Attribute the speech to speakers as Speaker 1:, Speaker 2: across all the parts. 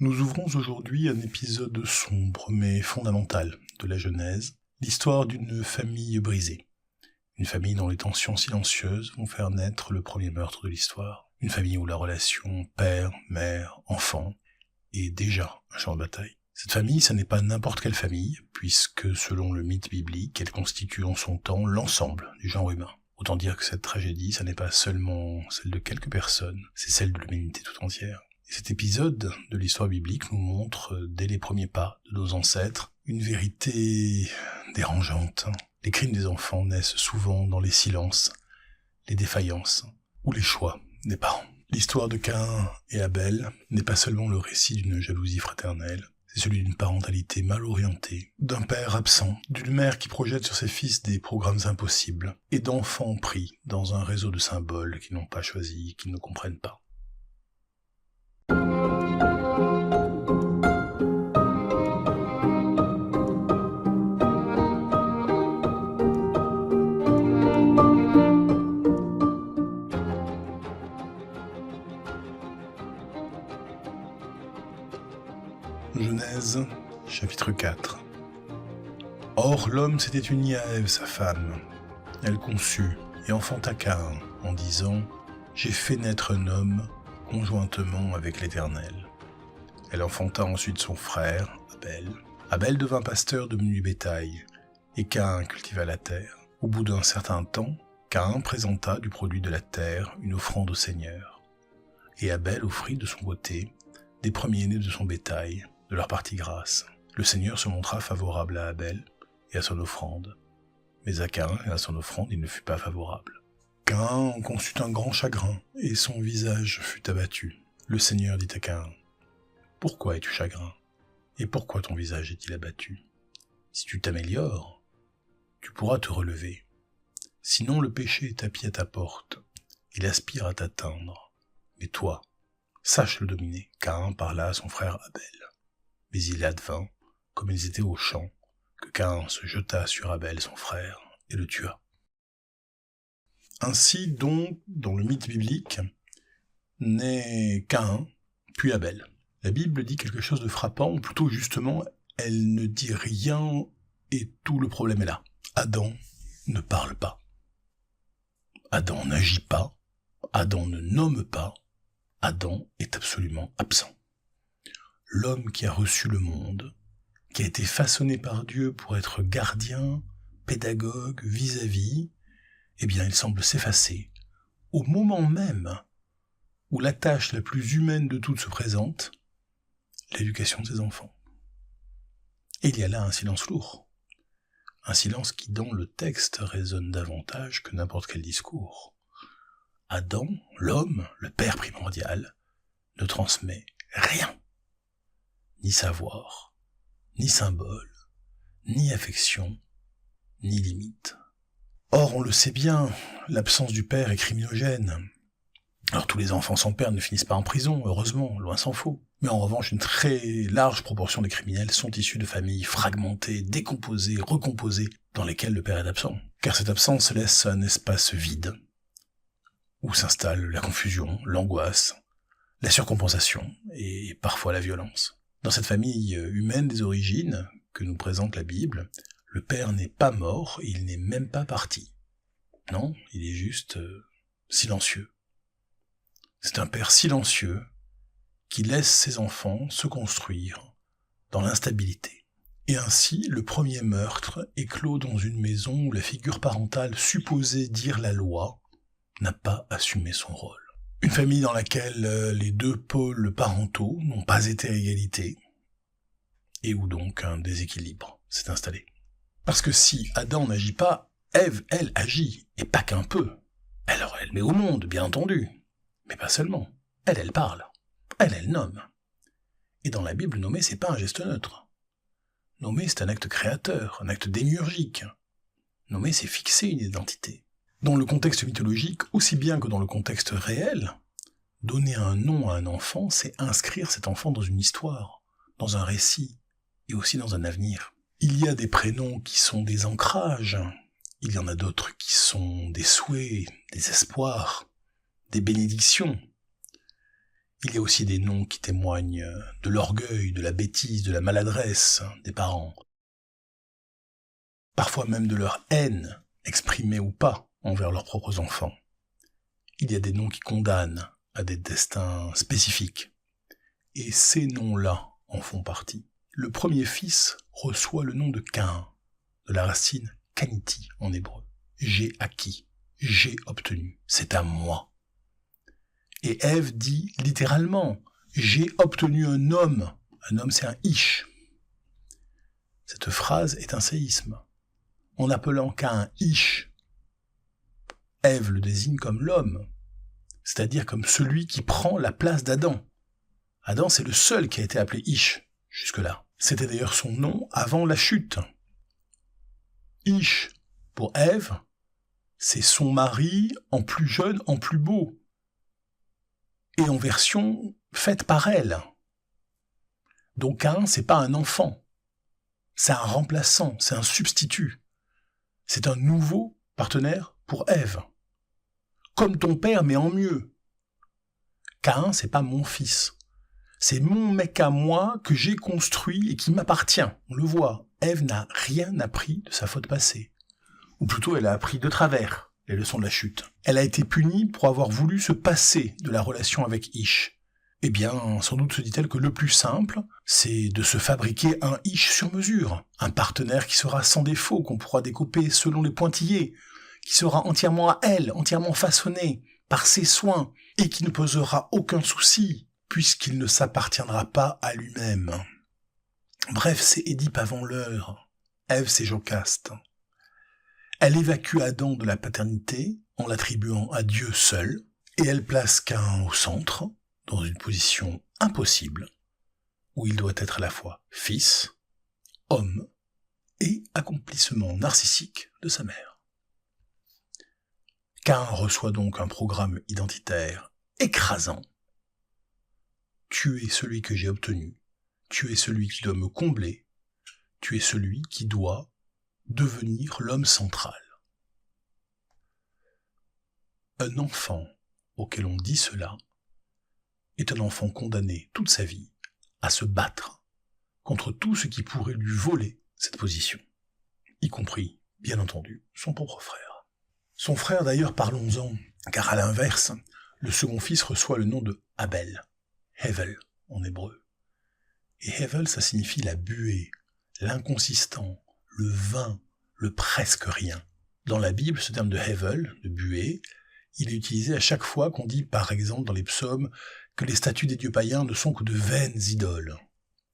Speaker 1: Nous ouvrons aujourd'hui un épisode sombre mais fondamental de la Genèse, l'histoire d'une famille brisée. Une famille dont les tensions silencieuses vont faire naître le premier meurtre de l'histoire. Une famille où la relation père, mère, enfant est déjà un champ de bataille. Cette famille, ça n'est pas n'importe quelle famille, puisque selon le mythe biblique, elle constitue en son temps l'ensemble du genre humain. Autant dire que cette tragédie, ça n'est pas seulement celle de quelques personnes, c'est celle de l'humanité tout entière. Et cet épisode de l'histoire biblique nous montre, dès les premiers pas de nos ancêtres, une vérité dérangeante. Les crimes des enfants naissent souvent dans les silences, les défaillances ou les choix des parents. L'histoire de Caïn et Abel n'est pas seulement le récit d'une jalousie fraternelle, c'est celui d'une parentalité mal orientée, d'un père absent, d'une mère qui projette sur ses fils des programmes impossibles, et d'enfants pris dans un réseau de symboles qu'ils n'ont pas choisis, qu'ils ne comprennent pas. Genèse, chapitre 4. Or l'homme s'était uni à Ève, sa femme. Elle conçut et enfanta Caïn, en disant « J'ai fait naître un homme conjointement avec l'Éternel. » Elle enfanta ensuite son frère, Abel. Abel devint pasteur de menu bétail, et Caïn cultiva la terre. Au bout d'un certain temps, Caïn présenta du produit de la terre une offrande au Seigneur. Et Abel offrit de son côté des premiers-nés de son bétail, de leur partie grasse. Le Seigneur se montra favorable à Abel et à son offrande. Mais à Caïn et à son offrande, il ne fut pas favorable. Caïn conçut un grand chagrin, et son visage fut abattu. Le Seigneur dit à Caïn, « Pourquoi es-tu chagrin? Et pourquoi ton visage est-il abattu? Si tu t'améliores, tu pourras te relever. Sinon le péché est tapis à ta porte, il aspire à t'atteindre. Mais toi, sache le dominer. » Caïn parla à son frère Abel. Mais il advint, comme ils étaient au champ, que Caïn se jeta sur Abel son frère et le tua. Ainsi donc, dans le mythe biblique, naît Caïn, puis Abel. La Bible dit quelque chose de frappant, ou plutôt justement, elle ne dit rien et tout le problème est là. Adam ne parle pas. Adam n'agit pas. Adam ne nomme pas. Adam est absolument absent. L'homme qui a reçu le monde, qui a été façonné par Dieu pour être gardien, pédagogue, vis-à-vis, eh bien il semble s'effacer au moment même où la tâche la plus humaine de toutes se présente, l'éducation de ses enfants. Et il y a là un silence lourd, un silence qui dans le texte résonne davantage que n'importe quel discours. Adam, l'homme, le père primordial, ne transmet rien. Ni savoir, ni symbole, ni affection, ni limite. Or, on le sait bien, l'absence du père est criminogène. Alors tous les enfants sans père ne finissent pas en prison, heureusement, loin s'en faut. Mais en revanche, une très large proportion des criminels sont issus de familles fragmentées, décomposées, recomposées, dans lesquelles le père est absent. Car cette absence laisse un espace vide, où s'installe la confusion, l'angoisse, la surcompensation et parfois la violence. Dans cette famille humaine des origines que nous présente la Bible, le père n'est pas mort et il n'est même pas parti. Non, il est juste silencieux. C'est un père silencieux qui laisse ses enfants se construire dans l'instabilité. Et ainsi, le premier meurtre éclot dans une maison où la figure parentale supposée dire la loi n'a pas assumé son rôle. Une famille dans laquelle les deux pôles parentaux n'ont pas été à égalité, et où donc un déséquilibre s'est installé. Parce que si Adam n'agit pas, Ève, elle, agit, et pas qu'un peu. Alors elle met au monde, bien entendu, mais pas seulement. Elle parle, elle nomme. Et dans la Bible, nommer, c'est pas un geste neutre. Nommer, c'est un acte créateur, un acte démiurgique. Nommer, c'est fixer une identité. Dans le contexte mythologique, aussi bien que dans le contexte réel, donner un nom à un enfant, c'est inscrire cet enfant dans une histoire, dans un récit, et aussi dans un avenir. Il y a des prénoms qui sont des ancrages, il y en a d'autres qui sont des souhaits, des espoirs, des bénédictions. Il y a aussi des noms qui témoignent de l'orgueil, de la bêtise, de la maladresse des parents. Parfois même de leur haine, exprimée ou pas, envers leurs propres enfants. Il y a des noms qui condamnent à des destins spécifiques. Et ces noms-là en font partie. Le premier fils reçoit le nom de Caïn, de la racine kaniti en hébreu. J'ai acquis, j'ai obtenu, c'est à moi. Et Ève dit littéralement, j'ai obtenu un homme. Un homme, c'est un ish. Cette phrase est un séisme. En appelant Caïn ish, Ève le désigne comme l'homme, c'est-à-dire comme celui qui prend la place d'Adam. Adam, c'est le seul qui a été appelé ish jusque-là. C'était d'ailleurs son nom avant la chute. Ish, pour Ève, c'est son mari en plus jeune, en plus beau, et en version faite par elle. Donc Caïn, c'est pas un enfant, c'est un remplaçant, c'est un substitut. C'est un nouveau partenaire pour Ève. Comme ton père, mais en mieux. Caïn, c'est pas mon fils. C'est mon mec à moi que j'ai construit et qui m'appartient. On le voit. Ève n'a rien appris de sa faute passée. Ou plutôt, elle a appris de travers les leçons de la chute. Elle a été punie pour avoir voulu se passer de la relation avec Ish. Eh bien, sans doute se dit-elle que le plus simple, c'est de se fabriquer un Ish sur mesure. Un partenaire qui sera sans défaut, qu'on pourra découper selon les pointillés, qui sera entièrement à elle, entièrement façonné par ses soins, et qui ne posera aucun souci, puisqu'il ne s'appartiendra pas à lui-même. Bref, c'est Édipe avant l'heure. Ève, c'est Jocaste. Elle évacue Adam de la paternité en l'attribuant à Dieu seul, et elle place Caïn au centre, dans une position impossible, où il doit être à la fois fils, homme, et accomplissement narcissique de sa mère. Caïn reçoit donc un programme identitaire écrasant. Tu es celui que j'ai obtenu, tu es celui qui doit me combler, tu es celui qui doit devenir l'homme central. Un enfant auquel on dit cela est un enfant condamné toute sa vie à se battre contre tout ce qui pourrait lui voler cette position, y compris, bien entendu, son propre frère. Son frère d'ailleurs, parlons-en, car à l'inverse, le second fils reçoit le nom de Abel, Hevel en hébreu. Et Hevel, ça signifie la buée, l'inconsistant, le vain, le presque rien. Dans la Bible, ce terme de Hevel, de buée, il est utilisé à chaque fois qu'on dit, par exemple, dans les psaumes, que les statues des dieux païens ne sont que de vaines idoles.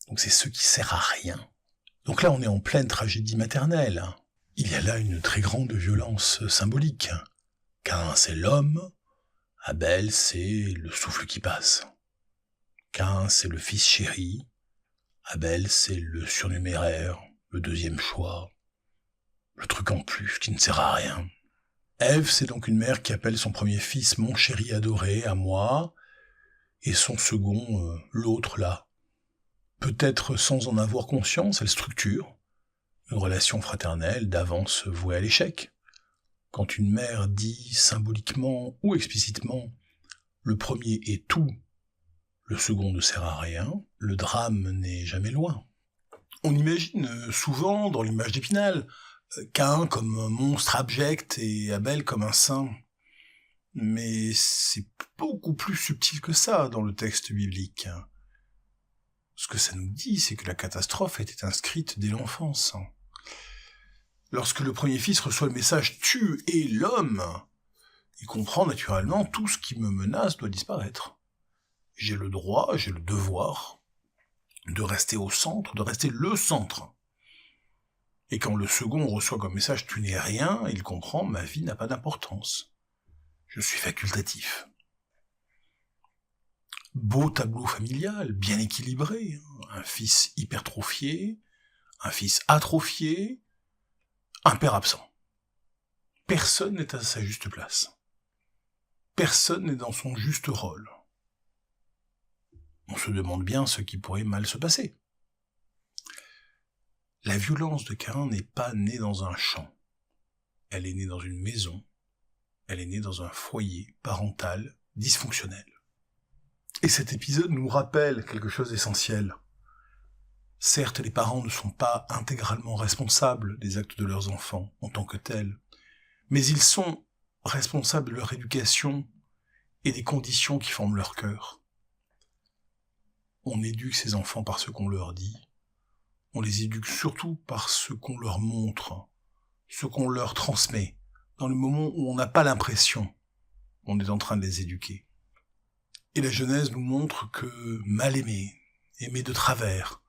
Speaker 1: Donc c'est ce qui sert à rien. Donc là, on est en pleine tragédie maternelle. Il y a là une très grande violence symbolique. Caïn, c'est l'homme, Abel, c'est le souffle qui passe. Caïn, c'est le fils chéri, Abel, c'est le surnuméraire, le deuxième choix, le truc en plus qui ne sert à rien. Ève, c'est donc une mère qui appelle son premier fils « mon chéri adoré » à moi, et son second, l'autre là. Peut-être sans en avoir conscience, elle structure une relation fraternelle d'avance vouée à l'échec. Quand une mère dit symboliquement ou explicitement « le premier est tout, le second ne sert à rien », le drame n'est jamais loin. On imagine souvent, dans l'image d'Épinal, Caïn comme un monstre abject et Abel comme un saint. Mais c'est beaucoup plus subtil que ça dans le texte biblique. Ce que ça nous dit, c'est que la catastrophe était inscrite dès l'enfance. Lorsque le premier fils reçoit le message « Tu es l'homme », il comprend naturellement « Tout ce qui me menace doit disparaître. J'ai le droit, j'ai le devoir de rester au centre, de rester le centre. » Et quand le second reçoit comme message « Tu n'es rien », il comprend « Ma vie n'a pas d'importance. Je suis facultatif. » Beau tableau familial, bien équilibré, un fils hypertrophié, un fils atrophié, un père absent. Personne n'est à sa juste place. Personne n'est dans son juste rôle. On se demande bien ce qui pourrait mal se passer. La violence de Caïn n'est pas née dans un champ. Elle est née dans une maison. Elle est née dans un foyer parental dysfonctionnel. Et cet épisode nous rappelle quelque chose d'essentiel. Certes, les parents ne sont pas intégralement responsables des actes de leurs enfants en tant que tels, mais ils sont responsables de leur éducation et des conditions qui forment leur cœur. On éduque ces enfants par ce qu'on leur dit, on les éduque surtout par ce qu'on leur montre, ce qu'on leur transmet, dans le moment où on n'a pas l'impression qu'on est en train de les éduquer. Et la Genèse nous montre que mal aimer, aimer de travers,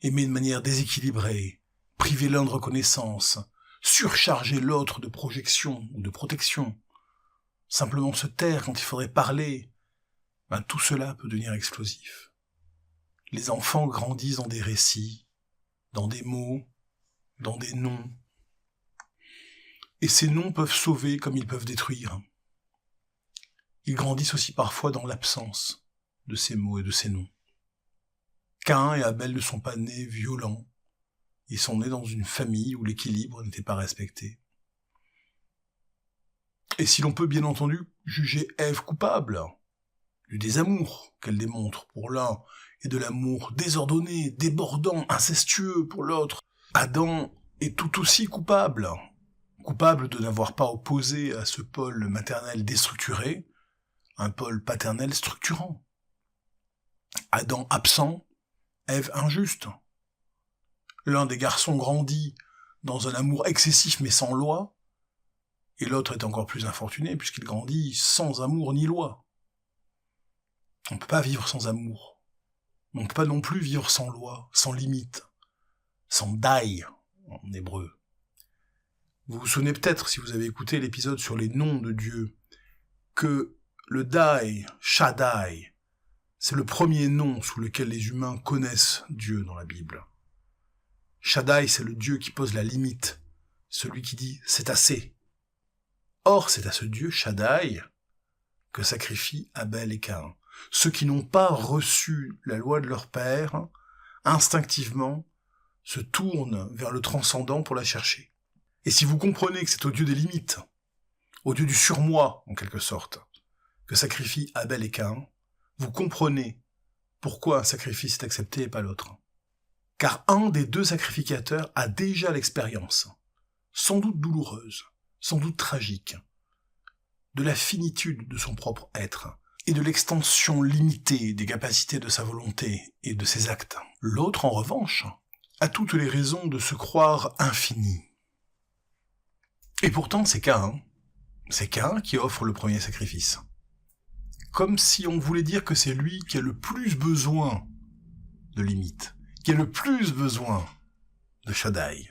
Speaker 1: aimer de manière déséquilibrée, priver l'un de reconnaissance, surcharger l'autre de projection ou de protection, simplement se taire quand il faudrait parler, tout cela peut devenir explosif. Les enfants grandissent dans des récits, dans des mots, dans des noms. Et ces noms peuvent sauver comme ils peuvent détruire. Ils grandissent aussi parfois dans l'absence de ces mots et de ces noms. Caïn et Abel ne sont pas nés violents. Ils sont nés dans une famille où l'équilibre n'était pas respecté. Et si l'on peut bien entendu juger Ève coupable du désamour qu'elle démontre pour l'un et de l'amour désordonné, débordant, incestueux pour l'autre, Adam est tout aussi coupable de n'avoir pas opposé à ce pôle maternel déstructuré un pôle paternel structurant. Adam absent, Ève injuste. L'un des garçons grandit dans un amour excessif mais sans loi, et l'autre est encore plus infortuné puisqu'il grandit sans amour ni loi. On ne peut pas vivre sans amour. On ne peut pas non plus vivre sans loi, sans limite, sans daï en hébreu. Vous vous souvenez peut-être, si vous avez écouté l'épisode sur les noms de Dieu, que le daï, Shaddai, c'est le premier nom sous lequel les humains connaissent Dieu dans la Bible. Shaddai, c'est le Dieu qui pose la limite, celui qui dit « c'est assez ». Or, c'est à ce Dieu, Shaddai, que sacrifient Abel et Caïn. Ceux qui n'ont pas reçu la loi de leur père, instinctivement, se tournent vers le transcendant pour la chercher. Et si vous comprenez que c'est au Dieu des limites, au Dieu du surmoi, en quelque sorte, que sacrifient Abel et Caïn, vous comprenez pourquoi un sacrifice est accepté et pas l'autre. Car un des deux sacrificateurs a déjà l'expérience, sans doute douloureuse, sans doute tragique, de la finitude de son propre être, et de l'extension limitée des capacités de sa volonté et de ses actes. L'autre, en revanche, a toutes les raisons de se croire infini. Et pourtant, c'est Caïn qui offre le premier sacrifice. Comme si on voulait dire que c'est lui qui a le plus besoin de limites, qui a le plus besoin de Shaddai.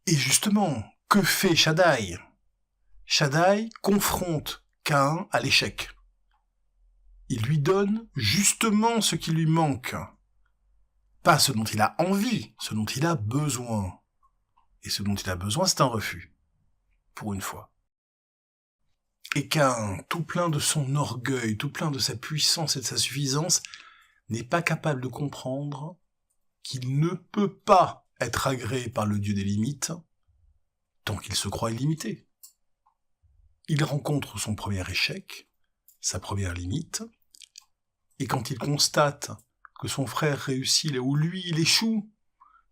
Speaker 1: Et justement, que fait Shaddai ? Shaddai confronte Caïn à l'échec. Il lui donne justement ce qui lui manque. Pas ce dont il a envie, ce dont il a besoin. Et ce dont il a besoin, c'est un refus. Pour une fois. Et Caïn, tout plein de son orgueil, tout plein de sa puissance et de sa suffisance, n'est pas capable de comprendre qu'il ne peut pas être agréé par le Dieu des limites tant qu'il se croit illimité. Il rencontre son premier échec, sa première limite, et quand il constate que son frère réussit là où lui il échoue,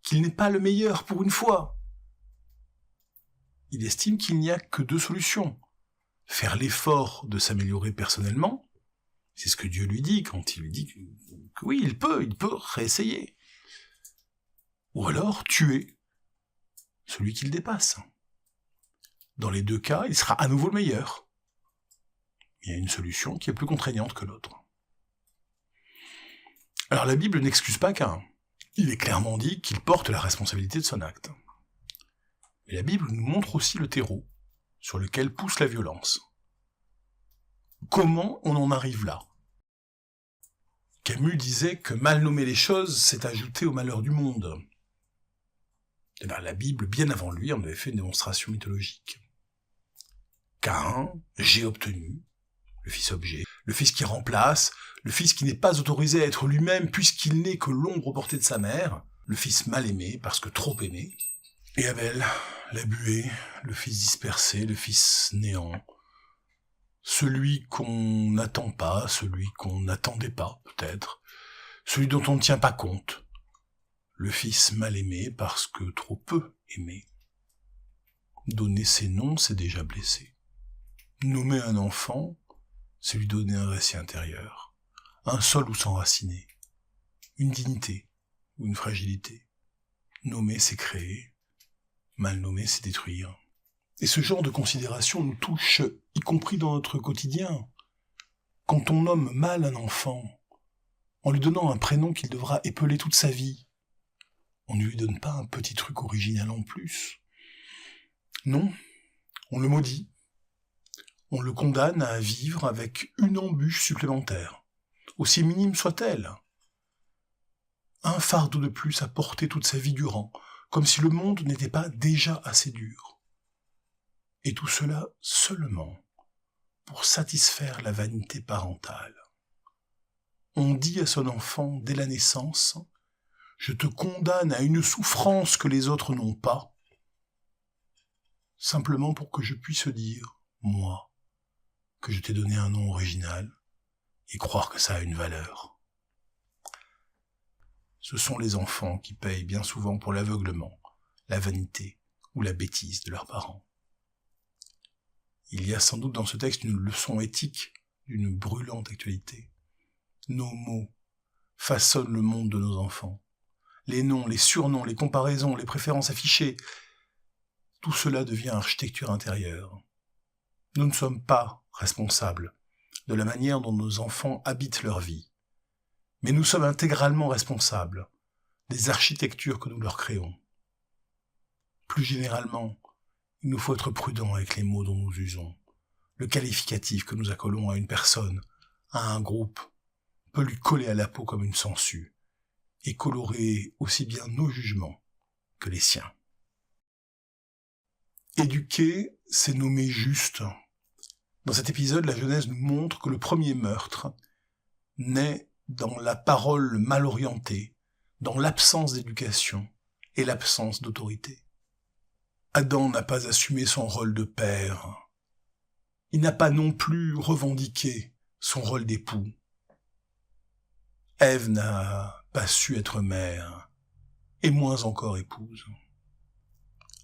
Speaker 1: qu'il n'est pas le meilleur pour une fois, il estime qu'il n'y a que deux solutions. Faire l'effort de s'améliorer personnellement, c'est ce que Dieu lui dit quand il lui dit que oui, il peut réessayer. Ou alors tuer celui qu'il dépasse. Dans les deux cas, il sera à nouveau le meilleur. Il y a une solution qui est plus contraignante que l'autre. Alors la Bible n'excuse pas Caïn. Il est clairement dit qu'il porte la responsabilité de son acte. Mais la Bible nous montre aussi le terreau sur lequel pousse la violence. Comment on en arrive là ? Camus disait que mal nommer les choses, c'est ajouter au malheur du monde. Et bien, la Bible, bien avant lui, en avait fait une démonstration mythologique. Caïn, j'ai obtenu, le fils objet, le fils qui remplace, le fils qui n'est pas autorisé à être lui-même puisqu'il n'est que l'ombre portée de sa mère, le fils mal aimé parce que trop aimé, et Abel, la buée, le fils dispersé, le fils néant, celui qu'on n'attend pas, celui qu'on n'attendait pas, peut-être, celui dont on ne tient pas compte, le fils mal aimé parce que trop peu aimé. Donner ses noms, c'est déjà blesser. Nommer un enfant, c'est lui donner un récit intérieur, un sol où s'enraciner, une dignité ou une fragilité. Nommer, c'est créer, mal nommer, c'est détruire. Et ce genre de considération nous touche, y compris dans notre quotidien. Quand on nomme mal un enfant, en lui donnant un prénom qu'il devra épeler toute sa vie, on ne lui donne pas un petit truc original en plus. Non, on le maudit. On le condamne à vivre avec une embûche supplémentaire, aussi minime soit-elle. Un fardeau de plus à porter toute sa vie durant, comme si le monde n'était pas déjà assez dur. Et tout cela seulement pour satisfaire la vanité parentale. On dit à son enfant dès la naissance « Je te condamne à une souffrance que les autres n'ont pas », simplement pour que je puisse dire, moi, que je t'ai donné un nom original et croire que ça a une valeur. Ce sont les enfants qui payent bien souvent pour l'aveuglement, la vanité ou la bêtise de leurs parents. Il y a sans doute dans ce texte une leçon éthique d'une brûlante actualité. Nos mots façonnent le monde de nos enfants. Les noms, les surnoms, les comparaisons, les préférences affichées, tout cela devient architecture intérieure. Nous ne sommes pas responsables de la manière dont nos enfants habitent leur vie, mais nous sommes intégralement responsables des architectures que nous leur créons. Plus généralement, il nous faut être prudents avec les mots dont nous usons. Le qualificatif que nous accolons à une personne, à un groupe, peut lui coller à la peau comme une sangsue et colorer aussi bien nos jugements que les siens. Éduquer, c'est nommer juste. Dans cet épisode, la Genèse nous montre que le premier meurtre naît dans la parole mal orientée, dans l'absence d'éducation et l'absence d'autorité. Adam n'a pas assumé son rôle de père. Il n'a pas non plus revendiqué son rôle d'époux. Ève n'a pas su être mère, et moins encore épouse.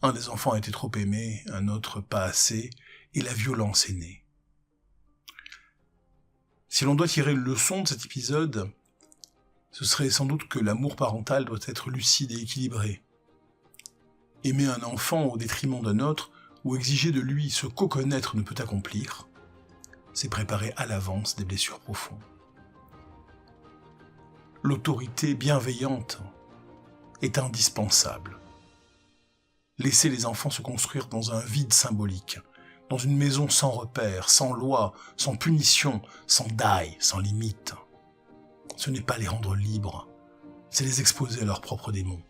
Speaker 1: Un des enfants a été trop aimé, un autre pas assez, et la violence est née. Si l'on doit tirer une leçon de cet épisode, ce serait sans doute que l'amour parental doit être lucide et équilibré. Aimer un enfant au détriment d'un autre, ou exiger de lui ce qu'aucun être ne peut accomplir, c'est préparer à l'avance des blessures profondes. L'autorité bienveillante est indispensable. Laisser les enfants se construire dans un vide symbolique, dans une maison sans repères, sans loi, sans punition, sans daille, sans limite. Ce n'est pas les rendre libres, c'est les exposer à leurs propres démons.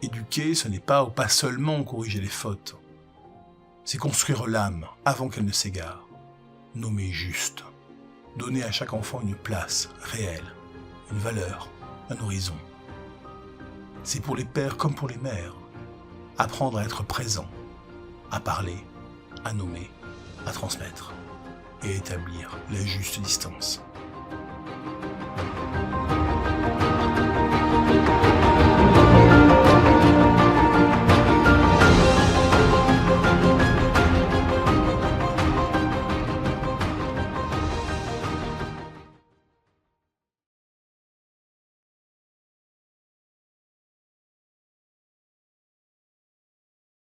Speaker 1: Éduquer, ce n'est pas ou pas seulement corriger les fautes, c'est construire l'âme avant qu'elle ne s'égare, nommer juste, donner à chaque enfant une place réelle, une valeur, un horizon. C'est pour les pères comme pour les mères, apprendre à être présent, à parler, à nommer, à transmettre et à établir la juste distance.